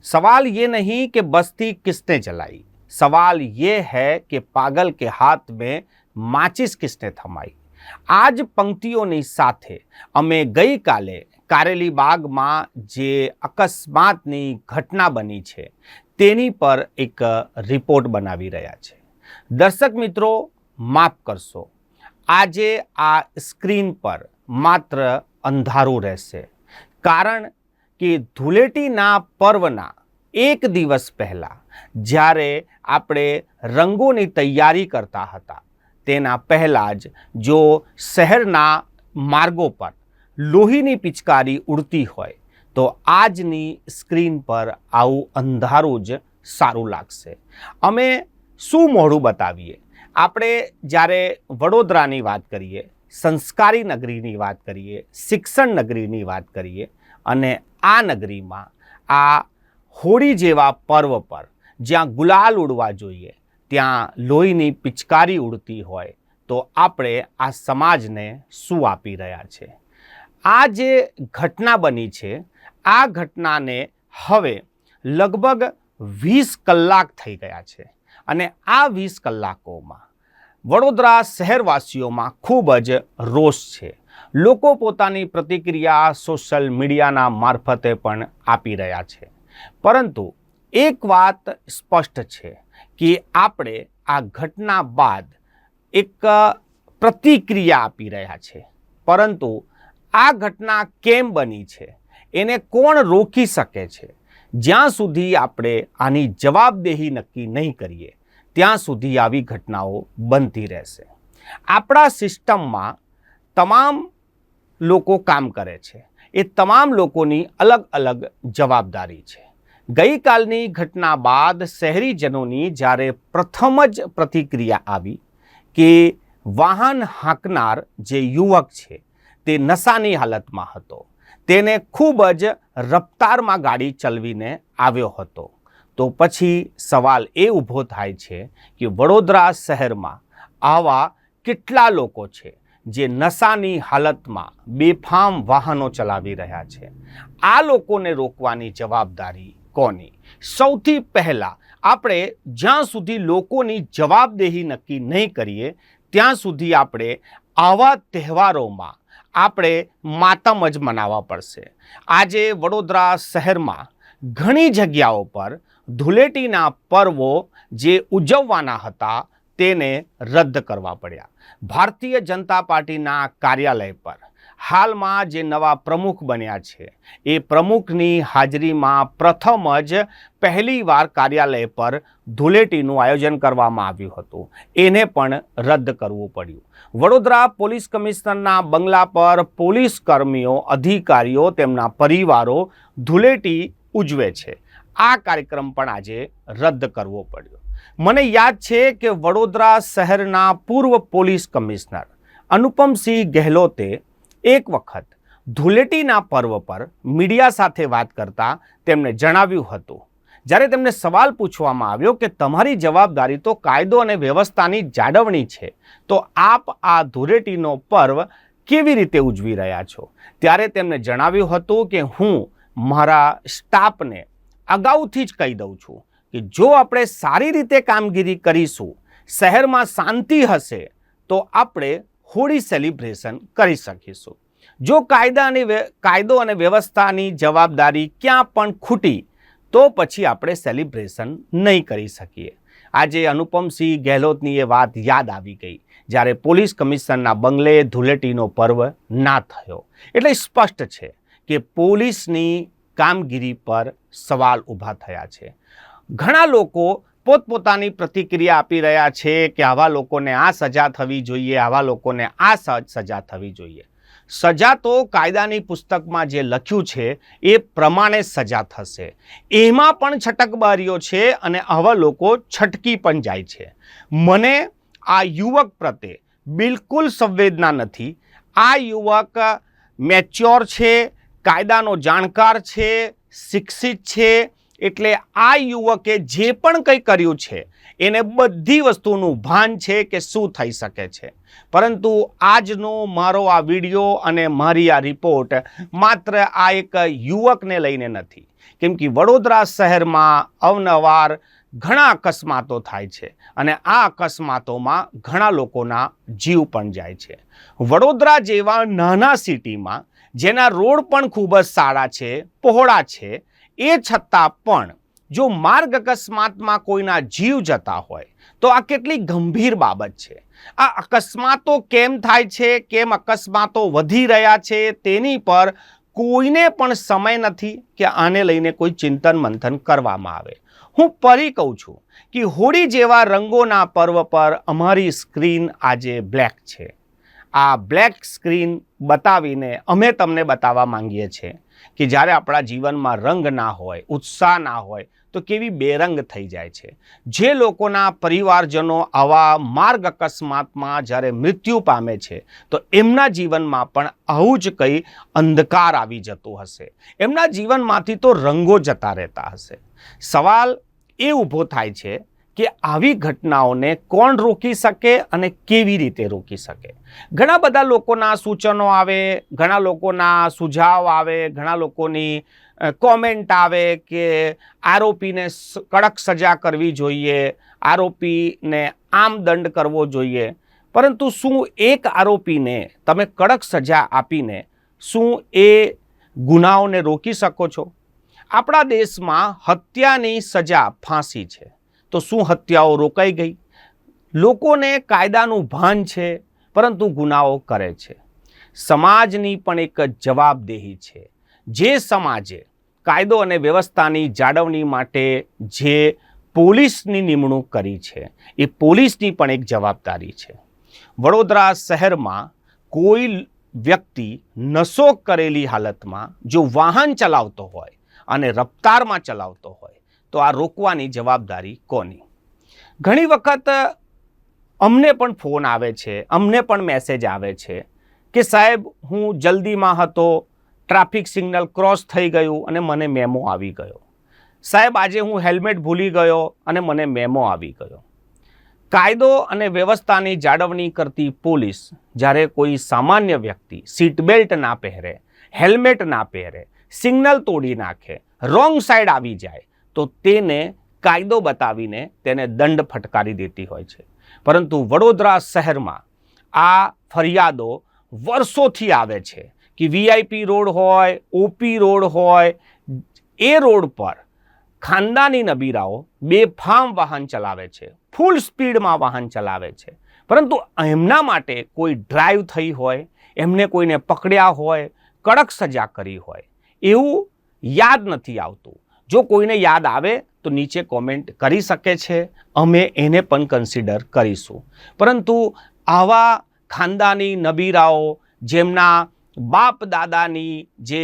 सवाल ये नहीं कि बस्ती किसने जलाई, सवाल ये है कि पागल के हाथ में माचिस किसने थमाई। आज पंक्तिओनी साथे अमे गई काले कारेली बागमां जे अकस्मातनी घटना बनी छे तेनी पर एक रिपोर्ट बनावी रह्या छे। दर्शक मित्रों माफ करशो, आजे आ स्क्रीन पर मात्र अंधारू रहेशे, कारण कि धूळेटीना पर्वना एक दिवस पहला ज्यारे आपणे रंगोनी तैयारी करता हता तेना पहला ज जो शहरना मार्गों पर लोहीनी पिचकारी उड़ती होय तो आजनी स्क्रीन पर आवुं अंधारुं ज सारूं लागशे। अमे शुं मोढुं बतावीए? आपणे ज्यारे वडोदरानी वात करीए, संस्कारी नगरीनी वात करीए, शिक्षण नगरीनी वात करीए अने आ नगरीमां आ होळी जेवा पर्व पर ज्यां गुलाल उड़वा जोईए त्यां लोहीनी पिचकारी उड़ती होय तो आपणे आ समाजने शुं आपी रह्या छे? आ जे घटना बनी छे आ घटनाने हवे लगभग 20 कलाक थई गया छे अने आ 20 कलाकोमां वडोदरा शहेरवासीओमां खूब ज रोष छे। लोको पोतानी प्रतिक्रिया सोशल मीडियाना मार्फते पण आपी रह्या छे, परंतु एक बात स्पष्ट है कि आपणे आ घटना बाद एक प्रतिक्रिया आपी रह्या छे, परंतु आ घटना केम बनी छे एने कोण रोकी शके छे? ज्यां सुधी आपणे आनी जवाबदेही नक्की नहीं करीए त्यां सुधी आवी घटनाओ बनती रहेशे। आपणा सिस्टममां तमाम लोको काम करे छे, ए तमाम लोकोनी अलग अलग जवाबदारी छे। गई कालनी घटना बाद शहेरीजनोनी ज्यारे प्रथम ज प्रतिक्रिया आवी कि वाहन हांकनार जे युवक छे ते नशानी हालतमां हतो, तेने खूब ज रफ्तारमां गाड़ी चलवीने आव्यो हतो, तो पछी सवाल ए ऊभो थाय छे कि वडोदरा शहेरमां आवा केटला लोको छे जे नशानी हालतमां बेफाम वाहनो चलावी रह्या छे। आ लोकोने रोकवानी जवाबदारी कोनी? सौथी पहला आपणे ज्यां सुधी लोकोनी जवाबदेही नक्की नहीं करीए त्यां सुधी आपणे आवा तहेवारोमां आपणे मातम ज मनावा पड़शे। आजे वडोदरा शहेरमां घणी जग्याओ पर धूळेटीना पर्वो जे उजववाना हता तेने रद्द करवा पड्या। भारतीय जनता पार्टीना कार्यालय पर हालमां जे नवा प्रमुख बन्या छे ए प्रमुखनी हाजरीमां प्रथम ज पहली वार कार्यालय पर धूळेटीनुं आयोजन करवामां आव्युं हतुं, एने पण रद्द करवुं पड्युं। वडोदरा पोलीस कमिशनरना बंगला पर पोलीस कर्मीओ, अधिकारीओ, तेमना परिवारो धूळेटी उजवे छे, आ कार्यक्रम पण आजे रद्द करवो पड्यो। मने याद छे के वडोदरा शहेरना पूर्व पोलीस कमिशनर अनुपमसिंह गहलोते एक वखत धूळेटीना पर्व पर मीडिया साथे वात करता तेमणे जणाव्युं हतुं, ज्यारे तेमने सवाल पूछवामां आव्यो के तमारी जवाबदारी तो कायदो अने व्यवस्थानी जाळवणी छे, तो आप आ धूळेटीनो पर्व केवी रीते उजवी रह्या छो? त्यारे तेमणे जणाव्युं हतुं के हूँ मारा स्टाफने अगाउथी ज कही दઉં છું कि जो आपणे सारी रीते कामगीरी करीशुं, शहेरमां शांति हशे तो आपणे होळी सेलिब्रेशन करी शकीशुं। जो कायदो अने व्यवस्थानी जवाबदारी क्यां पण खूटी तो पछी आपणे सेलिब्रेशन नहीं करी शकीए। आजे अनुपमसिंह गहलोतनी ए वात याद आवी गई ज्यारे पोलीस कमिशनरना बंगले धूळेटीनो पर्व ना थयो। एटले स्पष्ट छे कि पोलीसनी कामगीरी पर सवाल ऊभा थया छे। घणा लोको पोतपोतानी प्रतिक्रिया आपी रह्या छे कि आवा लोकोने आ सजा थवी जोईए, आवा लोकोने आ सजा थवी जोईए। सजा तो कायदानी पुस्तकमां जे लख्युं छे ए प्रमाणे सजा थशे, एमां पण छटकबारीओ छे अने आवा लोको छटकी पण जाय छे। मने आ युवक प्रत्ये बिलकुल संवेदना नथी। आ युवक मेच्योर छे, कायदानो जाणकार छे, शिक्षित छे, एटले आ युवके जे पण कंई कर्युं छे एने बधी वस्तुनुं भान छे कि शुं थई शके छे। परंतु आजनो मारो आ विडियो अने मारी आ रिपोर्ट मात्र आ एक युवकने लईने नथी, કેમ કે વડોદરા શહેરમાં અવનવાર ઘણા અકસ્માતો થાય છે અને આ અકસ્માતોમાં ઘણા લોકોના જીવ પણ જાય છે. વડોદરા જેવા નાના સિટીમાં જેના રોડ પણ ખૂબ જ સારા છે, પહોળા છે, એ છતાં પણ જો માર્ગ અકસ્માતમાં કોઈના જીવ જતા હોય તો આ કેટલી ગંભીર બાબત છે. આ અકસ્માતો કેમ થાય છે, કેમ અકસ્માતો વધી રહ્યા છે, તેની પર કોઈને પણ સમય નથી કે આને લઈને કોઈ ચિંતન મંથન કરવામાં આવે. હું ફરી કહું છું કે હોળી જેવા રંગોના પર્વ પર અમારી સ્ક્રીન આજે બ્લેક છે. આ બ્લેક સ્ક્રીન બતાવીને અમે તમને બતાવવા માંગીએ છીએ કે જ્યારે આપણા જીવનમાં રંગ ના હોય, ઉત્સાહ ના હોય તો કેવી બેરંગ થઈ જાય છે. જે લોકોના પરિવારજનો આવા માર્ગ અકસ્માતમાં જ્યારે મૃત્યુ પામે છે તો એમના જીવનમાં પણ આવું જ કંઈ અંધકાર આવી જતું હશે. એમના જીવનમાંથી તો રંગો જતા રહેતા હશે. સવાલ એ ઊભો થાય છે કે આવી ઘટનાઓને કોણ રોકી શકે અને કેવી રીતે રોકી શકે. ઘણા બધા લોકોના સૂચનો આવે, ઘણા લોકોના સુઝાવ આવે, ઘણા લોકોની કોમેન્ટ આવે કે આરોપીને કડક સજા કરવી જોઈએ, આરોપીને આમ દંડ કરવો જોઈએ. પરંતુ શું એક આરોપીને તમે કડક સજા આપીને શું એ ગુનાઓને રોકી શકો છો? આપણા દેશમાં હત્યાની સજા ફાંસી છે, તો શું હત્યાઓ રોકાઈ ગઈ? લોકોને કાયદાનું ભાન છે પરંતુ ગુનાઓ કરે છે. સમાજની પણ એક જવાબદેહી છે. જે સમાજે કાયદો અને વ્યવસ્થાની જાળવણી માટે જે પોલીસની નિમણૂક કરી છે એ પોલીસની પણ એક જવાબદારી છે. વડોદરા શહેરમાં કોઈ વ્યક્તિ નશો કરેલી હાલતમાં જો વાહન ચલાવતો હોય અને રફતારમાં ચલાવતો હોય તો આ રોકવાની જવાબદારી કોની? ઘણી વખત અમને પણ ફોન આવે છે, અમને પણ મેસેજ આવે છે કે સાહેબ હું જલ્દીમાં હતો, ટ્રાફિક સિગ્નલ ક્રોસ થઈ ગયું અને મને મેમો આવી ગયો. સાહેબ આજે હું હેલ્મેટ ભૂલી ગયો અને મને મેમો આવી ગયો. કાયદો અને વ્યવસ્થાની જાળવણી કરતી પોલીસ જ્યારે કોઈ સામાન્ય વ્યક્તિ સીટ બેલ્ટ ના પહેરે, હેલ્મેટ ના પહેરે, સિગ્નલ તોડી નાખે, રોંગ સાઈડ આવી જાય તો તેને કાયદો બતાવીને તેને દંડ ફટકારી દેતી હોય છે. પરંતુ વડોદરા શહેરમાં આ ફરિયાદો વર્ષોથી આવે છે કે VIP રોડ હોય, OP રોડ હોય, એ રોડ પર ખાનદાની નબીરાઓ બેફામ વાહન ચલાવે છે, ફૂલ સ્પીડમાં વાહન ચલાવે છે. પરંતુ એમના માટે કોઈ ડ્રાઈવ થઈ હોય, એમને કોઈને પકડ્યા હોય, કડક સજા કરી હોય એવું યાદ નથી આવતું. જો કોઈને યાદ આવે તો નીચે કોમેન્ટ કરી શકે છે, અમે એને પણ કન્સિડર કરીશું. પરંતુ આવા ખાનદાની નબીરાઓ જેમના બાપ દાદાની જે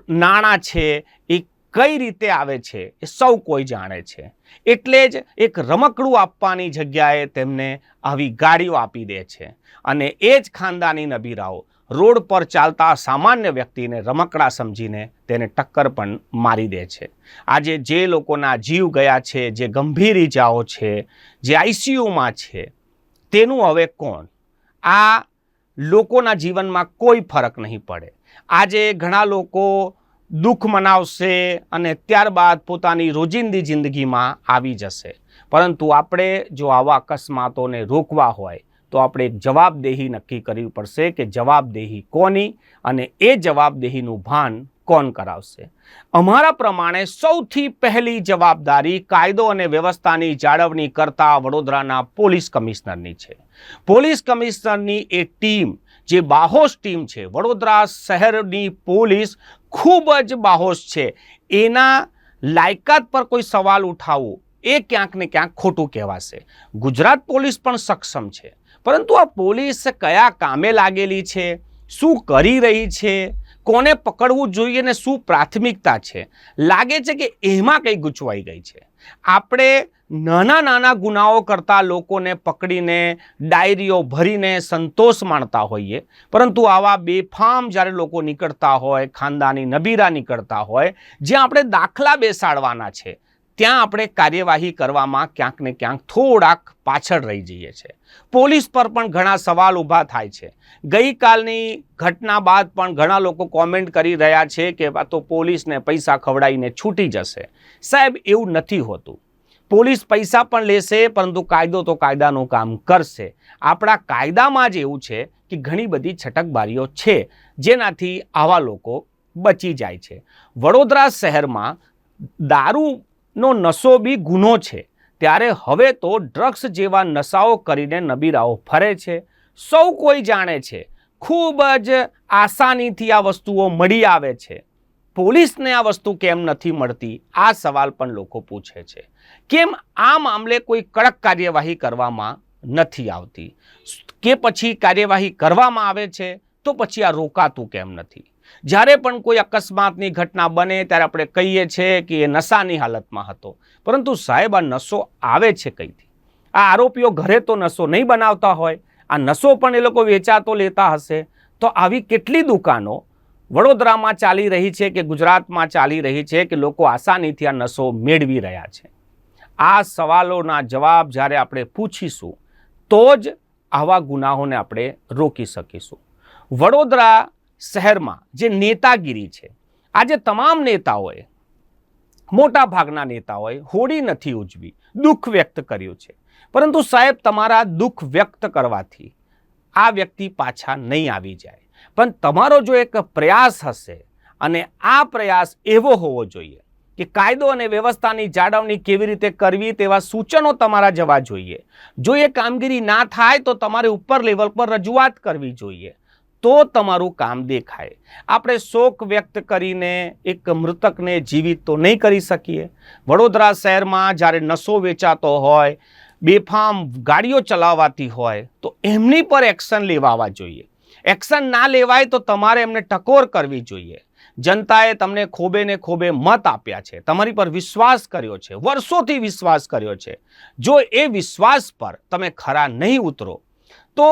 નાણાં છે એ કઈ રીતે આવે છે એ સૌ કોઈ જાણે છે. એટલે જ એક રમકડું આપવાની જગ્યાએ તેમને આવી ગાડીઓ આપી દે છે અને એ જ ખાનદાની નબીરાઓ રોડ પર ચાલતા સામાન્ય વ્યક્તિને રમકડા સમજીને તેને ટક્કર પણ મારી દે છે. આજે જે લોકોના જીવ ગયા છે, જે ગંભીર ઈજાઓ છે, જે ICUમાં છે, તેનું હવે કોણ? આ લોકોના જીવનમાં કોઈ ફરક નહીં પડે. આજે ઘણા લોકો દુઃખ મનાવશે અને ત્યારબાદ પોતાની રોજિંદી જિંદગીમાં આવી જશે. પરંતુ આપણે જો આવા અકસ્માતોને રોકવા હોય તો આપણે એક જવાબદેહી નક્કી કરવી પડશે કે જવાબદેહી કોની અને એ જવાબદેહીનું ભાન કોણ કરાવશે. અમારા પ્રમાણે સૌથી પહેલી જવાબદારી કાયદો અને વ્યવસ્થાની જાળવણી કરતા વડોદરાના પોલીસ કમિશનરની છે. પોલીસ કમિશનરની એ ટીમ જે બાહોશ ટીમ છે, વડોદરા શહેરની પોલીસ ખૂબ જ બાહોશ છે. એના લાયકાત પર કોઈ સવાલ ઉઠાવવો એ ક્યાંક ને ક્યાંક ખોટું કહેવાશે. ગુજરાત પોલીસ પણ સક્ષમ છે, પરંતુ આ પોલીસ કયા કામે લાગેલી છે, શું કરી રહી છે, કોને પકડવું જોઈએ ને શું પ્રાથમિકતા છે, લાગે છે કે એમાં કંઈ ગૂંચવાઈ ગઈ છે. આપણે નાના નાના ગુનાઓ કરતા લોકોને પકડીને ડાયરીઓ ભરીને સંતોષ માણતા હોઈએ, પરંતુ આવા બેફામ જ્યારે લોકો નીકળતા હોય, ખાનદાની નબીરા નીકળતા હોય, જ્યાં આપણે દાખલા બેસાડવાના છે, ત્યાં આપણે કાર્યવાહી કરવામાં ક્યાંક ને ક્યાંક થોડાક પાછળ રહી જઈએ છીએ. પોલીસ પર પણ ઘણા સવાલ ઊભા થાય છે. ગઈકાલની ઘટના બાદ પણ ઘણા લોકો કોમેન્ટ કરી રહ્યા છે કે આ તો પોલીસને પૈસા ખવડાવીને છૂટી જશે. સાહેબ, એવું નથી હોતું. પોલીસ પૈસા પણ લેશે, પરંતુ કાયદો તો કાયદાનું કામ કરશે. આપણા કાયદામાં જ એવું છે કે ઘણી બધી છટકબારીઓ છે જેનાથી આવા લોકો બચી જાય છે. વડોદરા શહેરમાં દારૂનો નશો બી ગુનો છે, ત્યારે હવે તો ડ્રગ્સ જેવા નશાઓ કરીને નબીરાઓ ફરે છે. સૌ કોઈ જાણે છે, ખૂબ જ આસાનીથી આ વસ્તુઓ મળી આવે છે. પોલીસને આ વસ્તુ કેમ નથી મળતી, આ સવાલ પણ લોકો પૂછે છે. કેમ આ મામલે કોઈ કડક કાર્યવાહી કરવામાં નથી આવતી, કે પછી કાર્યવાહી કરવામાં આવે છે તો પછી આ રોકાતું કેમ નથી? જ્યારે પણ કોઈ અકસ્માતની ઘટના બને ત્યારે આપણે કહીએ છીએ કે એ નશાની હાલતમાં હતો, પરંતુ સાહેબ, આ નશો આવે છે કઈથી? આ આરોપીઓ ઘરે તો નશો નહીં બનાવતા હોય, આ નશો પણ એ લોકો વેચાતો લેતા હશે. તો આવી કેટલી દુકાનો વડોદરામાં ચાલી રહી છે કે ગુજરાતમાં ચાલી રહી છે કે લોકો આસાનીથી આ નશો મેળવી રહ્યા છે? આ સવાલોના જવાબ જ્યારે આપણે પૂછીશું તો જ આવા ગુનાહોને આપણે રોકી શકીશું. વડોદરા શહેરમાં જે નેતાગીરી છે, આજે તમામ નેતાઓએ, મોટા ભાગના નેતાઓએ હોળી નથી ઉજવી, દુઃખ વ્યક્ત કર્યું છે. પરંતુ સાહેબ, તમારા દુઃખ વ્યક્ત કરવાથી આ વ્યક્તિ પાછા નહીં આવી જાય. પણ તમારો જો એક પ્રયાસ હશે, અને આ પ્રયાસ એવો હોવો જોઈએ કે કાયદો અને વ્યવસ્થાની જાળવણી કેવી રીતે કરવી તેવા સૂચનો તમારા જવા જોઈએ. જો એ કામગીરી ના થાય તો તમારે ઉપર લેવલ પર રજૂઆત કરવી જોઈએ, તો તમારું કામ દેખાય. આપણે શોક વ્યક્ત કરીને એક મૃતકને જીવિત તો નહીં કરી શકીએ. વડોદરા શહેરમાં જ્યારે નશો વેચાતો હોય, બેફામ ગાડીઓ ચલાવાતી હોય, તો એમની પર એક્શન લેવાવા જોઈએ. એક્શન ના લેવાય તો તમારે એમને ટકોર કરવી જોઈએ. જનતાએ તમને ખોબે ને ખોબે મત આપ્યા છે, તમારી પર વિશ્વાસ કર્યો છે, વર્ષોથી વિશ્વાસ કર્યો છે. જો એ વિશ્વાસ પર તમે ખરા નહીં ઉતરો તો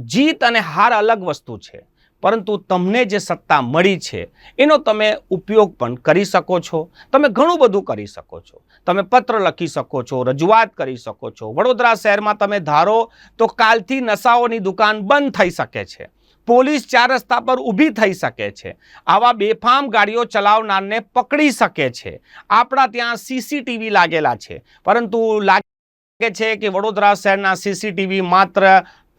જીત અને હાર અલગ વસ્તુ છે, પરંતુ તમને જે સત્તા મળી છે એનો તમે ઉપયોગ પણ કરી શકો છો. તમે ઘણું બધું કરી શકો છો. તમે પત્ર લખી શકો છો, રજૂઆત કરી શકો છો. વડોદરા શહેરમાં તમે ધારો તો કાલથી નશાઓની દુકાન બંધ થઈ શકે છે. પોલીસ 4 રસ્તા પર ઊભી થઈ શકે છે. આવા બેફામ ગાડીઓ ચલાવનારને પકડી શકે છે. આપણા ત્યાં સીસીટીવી લાગેલા છે, પરંતુ લાગે છે કે વડોદરા શહેરના સીસીટીવી માત્ર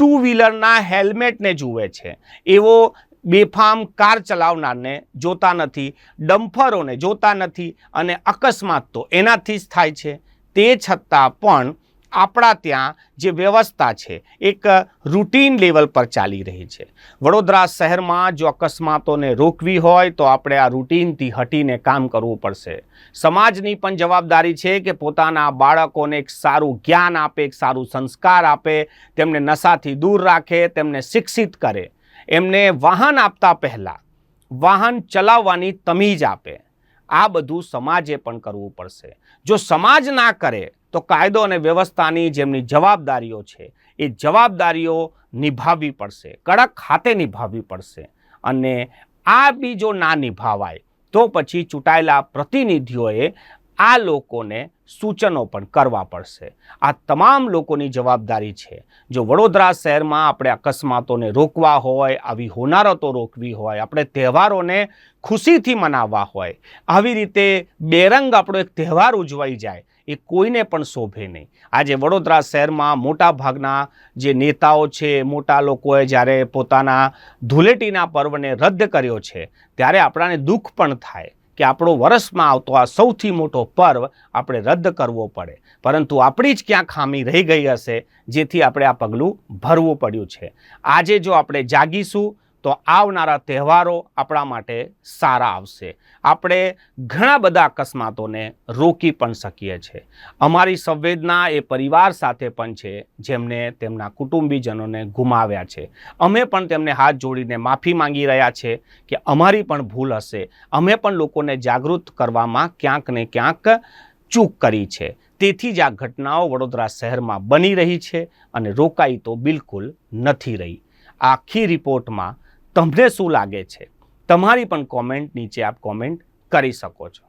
2 વ્હીલરના હેલ્મેટને જુએ છે. એવો બેફામ કાર ચલાવનારને જોતા નથી, ડમ્ફરોને જોતા નથી, અને અકસ્માત તો એનાથી જ થાય છે. તે છતાં પણ આપણા ત્યાં જે વ્યવસ્થા છે એક રૂટીન લેવલ પર ચાલી રહી છે. વડોદરા શહેરમાં જો અકસ્માતોને રોકવી હોય તો આપણે આ રૂટીનથી હટીને કામ કરવું પડશે. સમાજની પણ જવાબદારી છે કે પોતાના બાળકોને એક સારું જ્ઞાન આપે, એક સારું સંસ્કાર આપે, તેમને નશાથી દૂર રાખે, તેમને શિક્ષિત કરે, એમને વાહન આપતા પહેલાં વાહન ચલાવવાની તમીજ આપે. આ બધું સમાજે પણ કરવું પડશે. જો સમાજ ના કરે તો કાયદો અને વ્યવસ્થાની જેમની જવાબદારીઓ છે એ જવાબદારીઓ નિભાવવી પડશે, કડક હાથે નિભાવવી પડશે. અને આ બી જો ના નિભાવાય તો પછી ચૂંટાયેલા પ્રતિનિધિઓએ આ લોકોને સૂચનો પણ કરવા પડશે. આ તમામ લોકોની જવાબદારી છે. જો વડોદરા શહેરમાં આપણે અકસ્માતોને રોકવા હોય, આવી હોનારતો રોકવી હોય, આપણે તહેવારોને ખુશીથી મનાવવા હોય, આવી રીતે બેરંગ આપણો એક તહેવાર ઉજવાઈ જાય, એ કોઈને પણ શોભે નહીં. આજે વડોદરા શહેરમાં મોટા ભાગના જે નેતાઓ છે, મોટા લોકોએ જ્યારે પોતાના ધૂળેટીના પર્વને રદ કર્યો છે, ત્યારે આપણાને દુઃખ પણ થાય કે આપણો વર્ષમાં આવતો આ સૌથી મોટો પર્વ આપણે રદ કરવો પડે. પરંતુ આપણી જ ક્યાં ખામી રહી ગઈ હશે જેથી આપણે આ પગલું ભરવું પડ્યું છે. આજે જો આપણે જાગીશું તો આવનારા તહેવારો આપણા માટે સારા આવશે. આપણે ઘણા બધા અકસ્માતોને રોકી પણ શકીએ છીએ. અમારી સંવેદના એ પરિવાર સાથે પણ છે જેમને તેમના કુટુંબીજનોને ગુમાવ્યા છે. અમે પણ તેમને હાથ જોડીને માફી માંગી રહ્યા છે કે અમારી પણ ભૂલ હશે, અમે પણ લોકોને જાગૃત કરવામાં ક્યાંક ને ક્યાંક ચૂક કરી છે. તેથી જ આ ઘટનાઓ વડોદરા શહેરમાં બની રહી છે અને રોકાઈ તો બિલકુલ નથી રહી. આખી રિપોર્ટમાં તમને શું લાગે છે? તમારી પણ કોમેન્ટ નીચે આપ કોમેન્ટ કરી શકો છો.